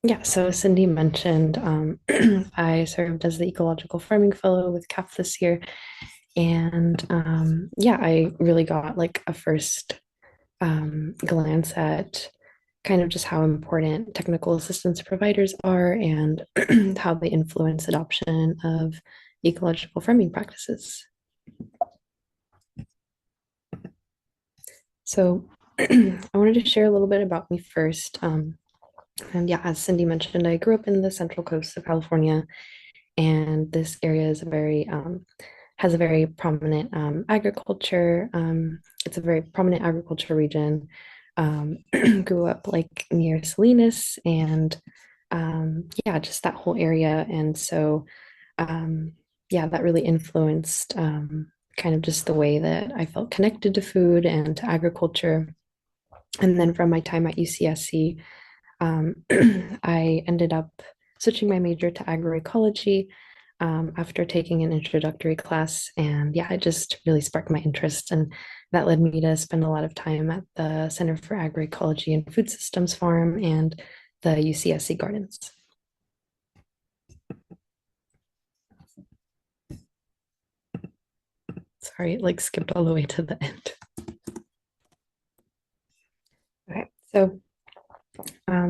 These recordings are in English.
Yeah, so Cindy mentioned I served as the Ecological Farming Fellow with CAF this year. And yeah, I really got like a first glance at kind of just how important technical assistance providers are and how they influence adoption of ecological farming practices. So I wanted to share a little bit about me first. And yeah, as Cindy mentioned, I grew up in the central coast of California, and this area is a very has a very prominent agriculture. It's a very prominent agriculture region. Grew up like near Salinas and yeah, just that whole area. And so um, yeah, that really influenced kind of just the way that I felt connected to food and to agriculture. And then from my time at UCSC, I ended up switching my major to agroecology after taking an introductory class. And yeah, it just really sparked my interest. And that led me to spend a lot of time at the Center for Agroecology and Food Systems Farm and the UCSC Gardens. Sorry, it like skipped all the way to the end. Okay, so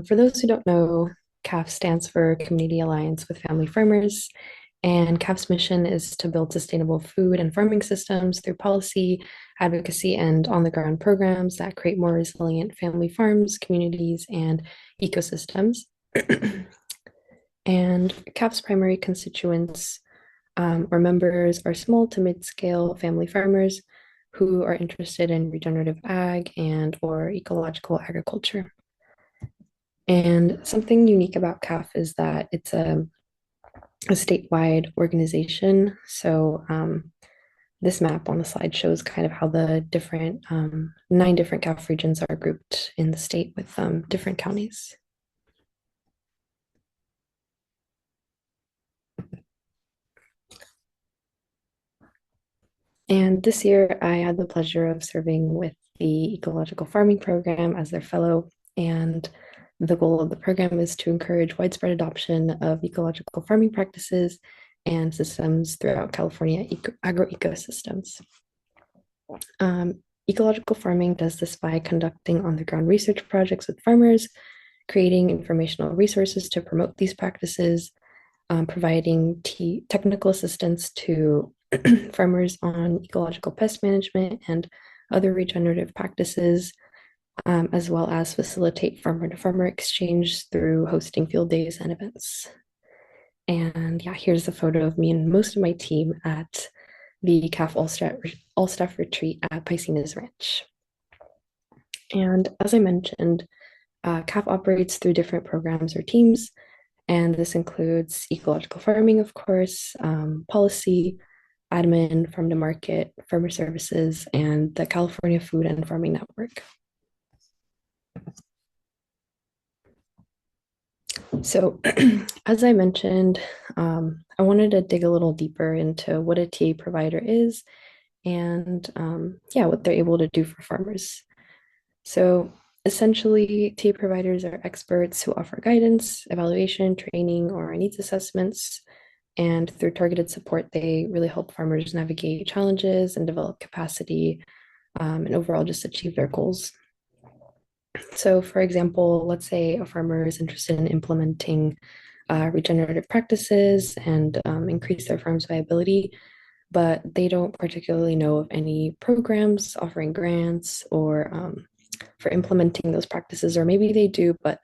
for those who don't know, CAF stands for Community Alliance with Family Farmers. And CAF's mission is to build sustainable food and farming systems through policy, advocacy, and on the ground programs that create more resilient family farms, communities, and ecosystems. And CAF's primary constituents or members are small to mid-scale family farmers who are interested in regenerative ag and or ecological agriculture. And something unique about CAF is that it's a statewide organization. So this map on the slide shows kind of how the different 9 different CAF regions are grouped in the state with different counties. And this year, I had the pleasure of serving with the Ecological Farming Program as their fellow. And the goal of the program is to encourage widespread adoption of ecological farming practices and systems throughout California agroecosystems. Ecological farming does this by conducting on-the-ground research projects with farmers, creating informational resources to promote these practices, providing technical assistance to farmers on ecological pest management and other regenerative practices, as well as facilitate farmer-to-farmer exchange through hosting field days and events. And yeah, here's a photo of me and most of my team at the CAF All-Staff Retreat at Piscinas Ranch. And as I mentioned, CAF operates through different programs or teams, and this includes ecological farming, of course, policy, admin, farm to market, farmer services, and the California Food and Farming Network. So, as I mentioned, I wanted to dig a little deeper into what a TA provider is and yeah, what they're able to do for farmers. So, essentially, TA providers are experts who offer guidance, evaluation, training, or needs assessments. And through targeted support, they really help farmers navigate challenges and develop capacity and overall just achieve their goals. So, for example, let's say a farmer is interested in implementing regenerative practices and increase their farm's viability, but they don't particularly know of any programs offering grants or for implementing those practices, or maybe they do, but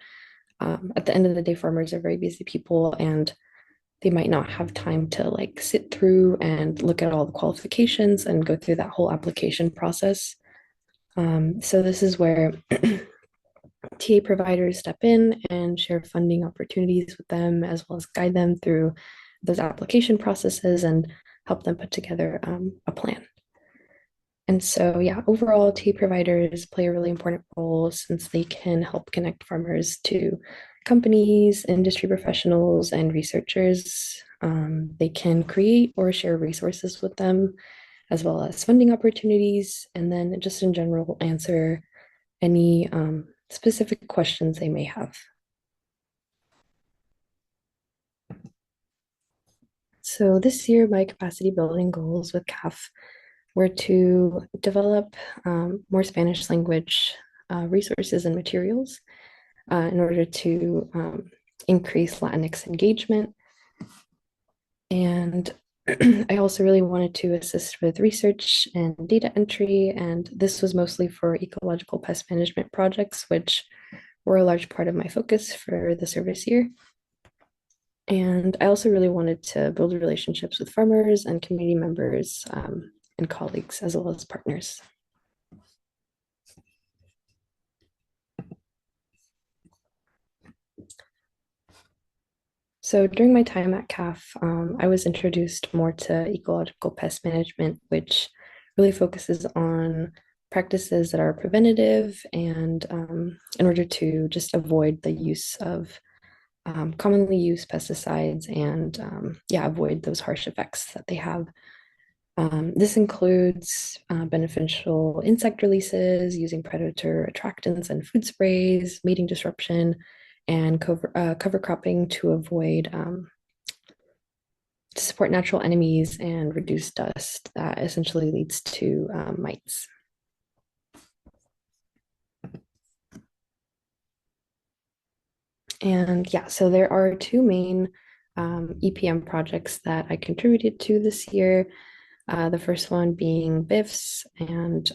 at the end of the day, farmers are very busy people and they might not have time to like sit through and look at all the qualifications and go through that whole application process. So this is where TA providers step in and share funding opportunities with them, as well as guide them through those application processes and help them put together a plan. And so, yeah, overall, TA providers play a really important role since they can help connect farmers to companies, industry professionals, and researchers. They can create or share resources with them, as well as funding opportunities, and then just in general answer any specific questions they may have. So this year, my capacity building goals with CAF were to develop more Spanish language resources and materials in order to increase Latinx engagement. And I also really wanted to assist with research and data entry, and this was mostly for ecological pest management projects, which were a large part of my focus for the service year. And I also really wanted to build relationships with farmers and community members and colleagues, as well as partners. So during my time at CAF, I was introduced more to ecological pest management, which really focuses on practices that are preventative and in order to just avoid the use of commonly used pesticides and yeah, avoid those harsh effects that they have. This includes beneficial insect releases, using predator attractants and food sprays, mating disruption, and cover cropping to avoid to support natural enemies and reduce dust that essentially leads to mites. And yeah, so there are two main EPM projects that I contributed to this year. The first one being BIFs, and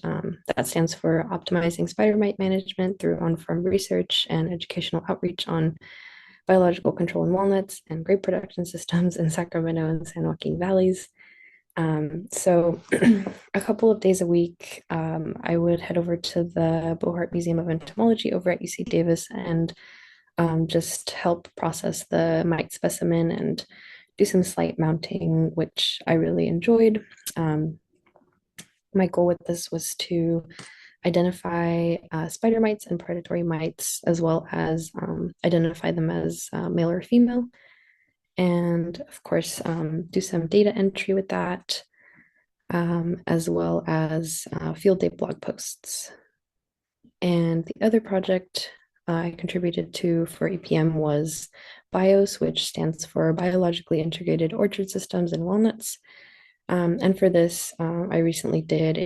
that stands for Optimizing Spider Mite Management through On-Farm Research and Educational Outreach on Biological Control in Walnuts and Grape Production Systems in Sacramento and San Joaquin Valleys. So a couple of days a week, I would head over to the Bohart Museum of Entomology over at UC Davis and just help process the mite specimen and do some slight mounting, which I really enjoyed. My goal with this was to identify spider mites and predatory mites, as well as identify them as male or female. And of course, do some data entry with that, as well as field day blog posts. And the other project I contributed to for EPM was BIOS, which stands for Biologically Integrated Orchard Systems in Walnuts. And for this, I recently did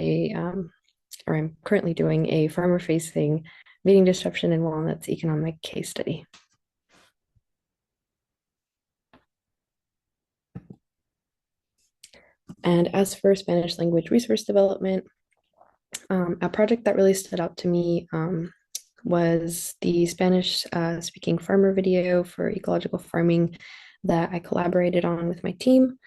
or I'm currently doing a farmer-facing mating disruption in walnuts economic case study. And as for Spanish language resource development, a project that really stood out to me was the Spanish speaking farmer video for ecological farming that I collaborated on with my team.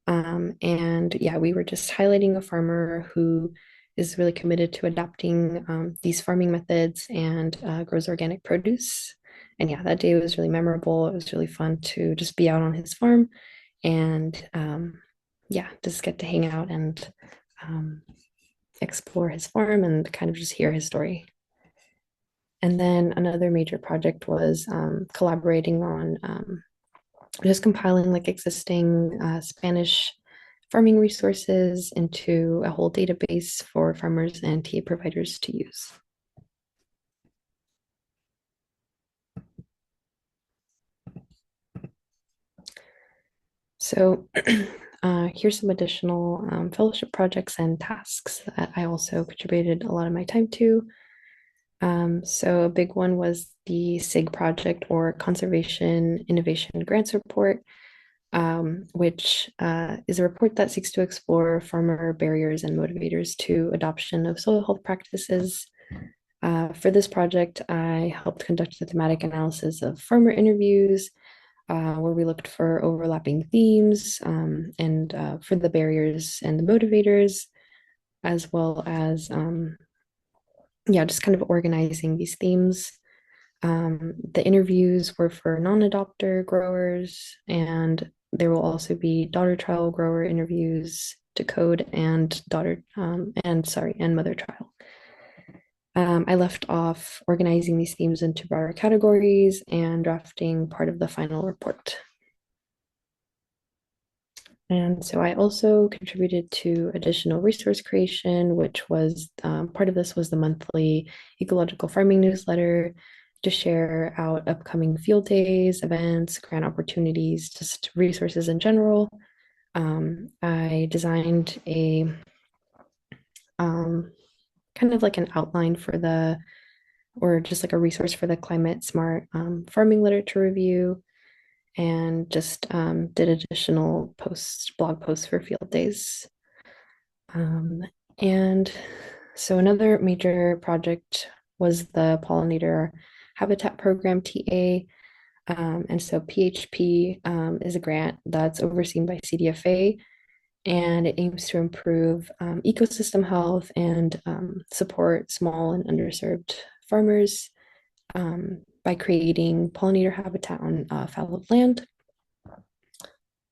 And yeah, we were just highlighting a farmer who is really committed to adopting these farming methods and grows organic produce. And yeah, that day was really memorable. It was really fun to just be out on his farm and yeah, just get to hang out and explore his farm and kind of just hear his story. And then another major project was collaborating on just compiling like existing Spanish farming resources into a whole database for farmers and TA providers to use. So here's some additional fellowship projects and tasks that I also contributed a lot of my time to. So a big one was the SIG project, or Conservation Innovation Grants Report, which is a report that seeks to explore farmer barriers and motivators to adoption of soil health practices. For this project, I helped conduct the thematic analysis of farmer interviews, where we looked for overlapping themes and for the barriers and the motivators, as well as yeah, just kind of organizing these themes. The interviews were for non-adopter growers, and there will also be daughter trial grower interviews to code and and mother trial. I left off organizing these themes into broader categories and drafting part of the final report. And so I also contributed to additional resource creation, which was part of this was the monthly ecological farming newsletter to share out upcoming field days, events, grant opportunities, just resources in general. I designed a um, kind of like an outline for or just like a resource for the climate smart farming literature review, and just did additional blog posts for field days. Um, and so another major project was the pollinator habitat program TA. And so PHP is a grant that's overseen by CDFA, and it aims to improve ecosystem health and support small and underserved farmers by creating pollinator habitat on fallowed land.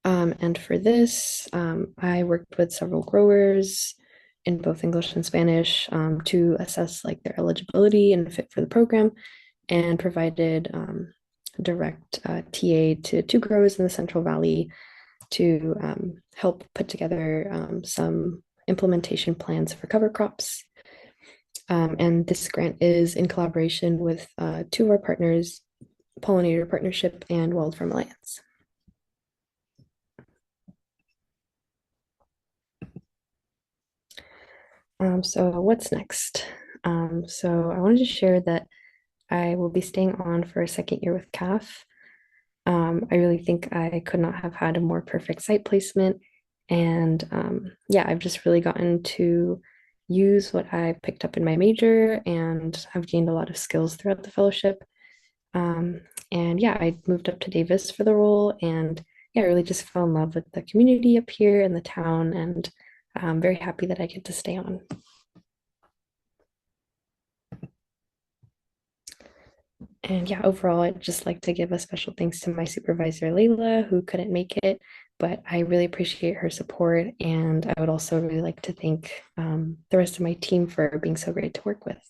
And for this, I worked with several growers in both English and Spanish to assess like their eligibility and fit for the program, and provided direct TA to two growers in the Central Valley to help put together some implementation plans for cover crops. And this grant is in collaboration with two of our partners, Pollinator Partnership and Wild Farm Alliance. So what's next? So I wanted to share that I will be staying on for a second year with CAF. I really think I could not have had a more perfect site placement. And yeah, I've just really gotten to use what I picked up in my major, and I've gained a lot of skills throughout the fellowship. Um, and yeah, I moved up to Davis for the role, and yeah, I really just fell in love with the community up here and the town, and I'm very happy that I get to stay on. And yeah, overall, I'd just like to give a special thanks to my supervisor, Layla, who couldn't make it, but I really appreciate her support. And I would also really like to thank the rest of my team for being so great to work with.